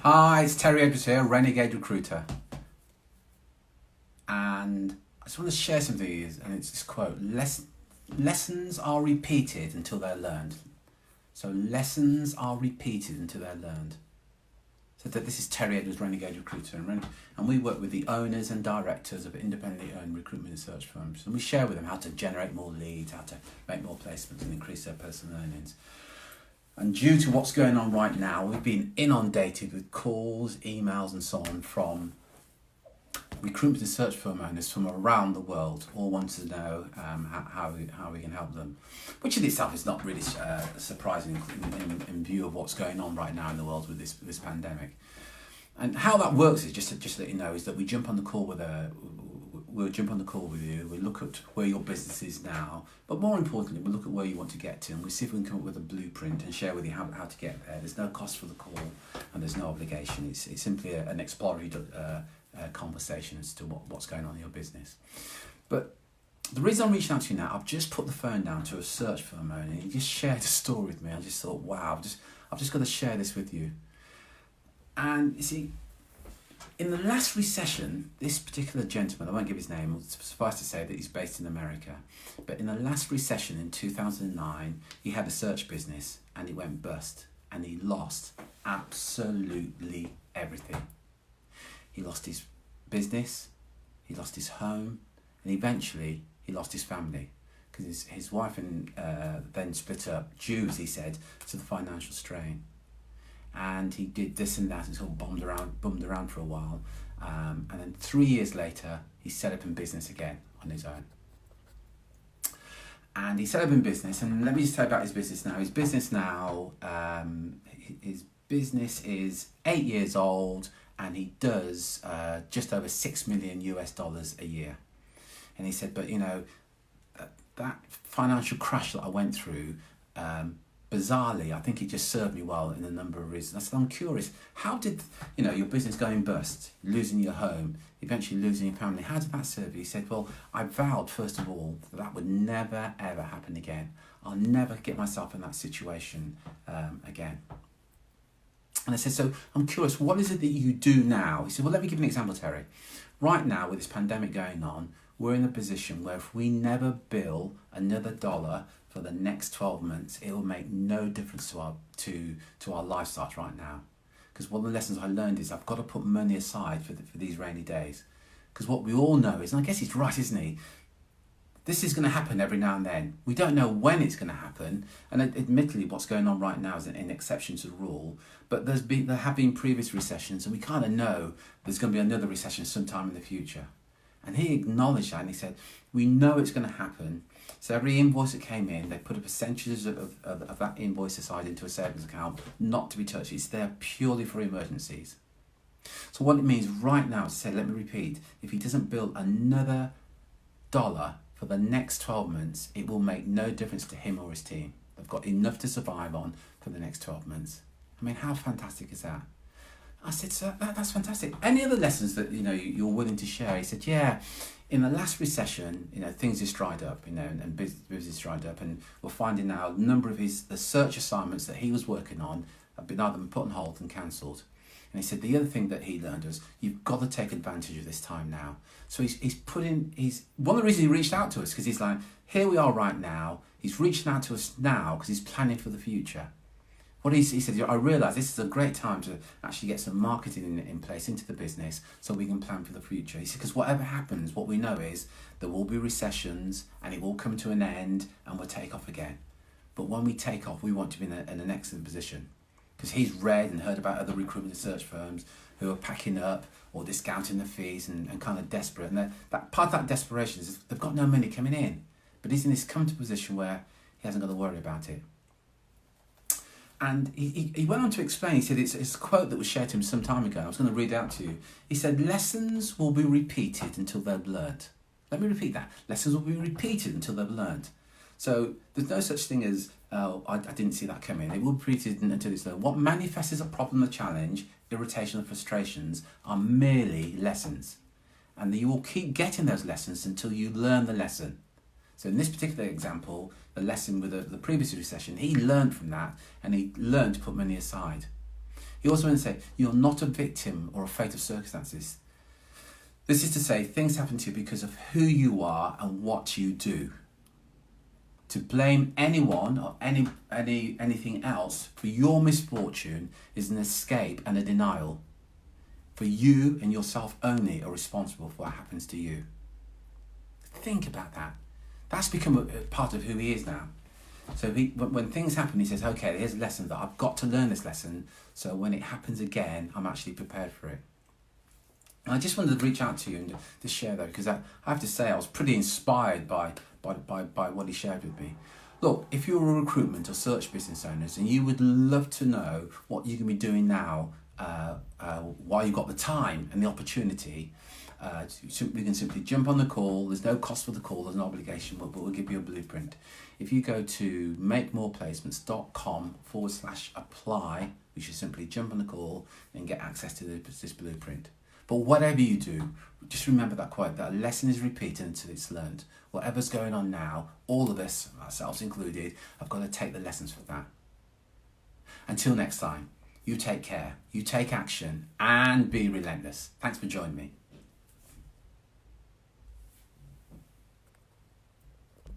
Hi, it's Terry Edwards here, Renegade Recruiter. And I just want to share something with you, and it's this quote: lessons are repeated until they're learned. So lessons are repeated until they're learned. So this is Terry Edwards, Renegade Recruiter, and we work with the owners and directors of independently owned recruitment and search firms, and we share with them how to generate more leads, how to make more placements and increase their personal earnings. And due to what's going on right now, we've been inundated with calls, emails and so on from recruitment and search firm owners from around the world, all want to know how we can help them, which in itself is not really surprising in view of what's going on right now in the world with this pandemic. And how that works is just to let you know is that we jump on the call with you. We look at where your business is now, but more importantly, we look at where you want to get to, and we see if we can come up with a blueprint and share with you how to get there. There's no cost for the call, and there's no obligation. It's simply an exploratory conversation as to what's going on in your business. But the reason I'm reaching out to you now, I've just put the phone down to a search firm owner, and he just shared a story with me. I just thought, wow, I've just got to share this with you. And you see, in the last recession, this particular gentleman, I won't give his name, suffice to say that he's based in America, but in the last recession in 2009, he had a search business and it went bust, and he lost absolutely everything. He lost his business, he lost his home, and eventually he lost his family, because his wife and then split up due, as he said, to the financial strain. And he did this and that and sort of bummed around for a while, and then 3 years later he set up in business again on his own. And he set up in business, and let me just tell you about his business now. His business is 8 years old, and he does just over $6 million a year. And he said, but you know, that financial crash that I went through, bizarrely, I think it just served me well in a number of reasons. I said, I'm curious, how did, your business going bust, losing your home, eventually losing your family, how did that serve you? He said, well, I vowed, first of all, that would never, ever happen again. I'll never get myself in that situation again. And I said, so I'm curious, what is it that you do now? He said, well, let me give you an example, Terry. Right now, with this pandemic going on, we're in a position where if we never bill another dollar for the next 12 months, it will make no difference to our lifestyles right now. Because one of the lessons I learned is I've got to put money aside for these rainy days. Because what we all know is, and I guess he's right, isn't he? This is going to happen every now and then. We don't know when it's going to happen, and admittedly what's going on right now is an exception to the rule, but there have been previous recessions, and we kind of know there's going to be another recession sometime in the future. And he acknowledged that, and he said, we know it's going to happen, so every invoice that came in, they put a percentage of that invoice aside into a savings account, not to be touched. It's there purely for emergencies. So what it means right now is to say, let me repeat, if he doesn't bill another dollar for the next 12 months, it will make no difference to him or his team. They've got enough to survive on for the next 12 months. I mean, how fantastic is that? I said, sir, that's fantastic. Any other lessons that you're willing to share? He said, yeah, in the last recession, things just dried up, and business dried up, and we're finding now a number of the search assignments that he was working on have been either put on hold and cancelled. And he said the other thing that he learned was you've got to take advantage of this time now. So he's one of the reasons he reached out to us, because he's like, here we are right now. He's reaching out to us now because he's planning for the future. He said, I realise this is a great time to actually get some marketing in place into the business so we can plan for the future. He said, because whatever happens, what we know is there will be recessions and it will come to an end and we'll take off again. But when we take off, we want to be in an excellent position. Because he's read and heard about other recruitment and search firms who are packing up or discounting the fees and kind of desperate. And that part of that desperation is they've got no money coming in. But he's in this comfortable position where he hasn't got to worry about it. And he went on to explain, he said, it's a quote that was shared to him some time ago. I was going to read it out to you. He said, lessons will be repeated until they're learned. Let me repeat that. Lessons will be repeated until they're learned. So there's no such thing as, I didn't see that coming. It will be repeated until it's learned. What manifests as a problem, a challenge, irritation and frustrations are merely lessons. And you will keep getting those lessons until you learn the lesson. So in this particular example, the lesson with the previous recession, he learned from that, and he learned to put money aside. He also went to say, you're not a victim or a fate of circumstances. This is to say, things happen to you because of who you are and what you do. To blame anyone or anything else for your misfortune is an escape and a denial. For you and yourself only are responsible for what happens to you. Think about that. That's become a part of who he is now. So when things happen, he says, okay, here's a lesson that I've got to learn this lesson, so when it happens again, I'm actually prepared for it. And I just wanted to reach out to you and to share that, because I have to say I was pretty inspired by what he shared with me. Look, if you're a recruitment or search business owners and you would love to know what you can be doing now while you've got the time and the opportunity, we can simply jump on the call. There's no cost for the call, there's no obligation, but we'll give you a blueprint. If you go to makemoreplacements.com/apply, you should simply jump on the call and get access to this blueprint. But whatever you do, just remember that quote, that a lesson is repeated until it's learned. Whatever's going on now, all of us, ourselves included, have got to take the lessons for that. Until next time, you take care, you take action, and be relentless. Thanks for joining me.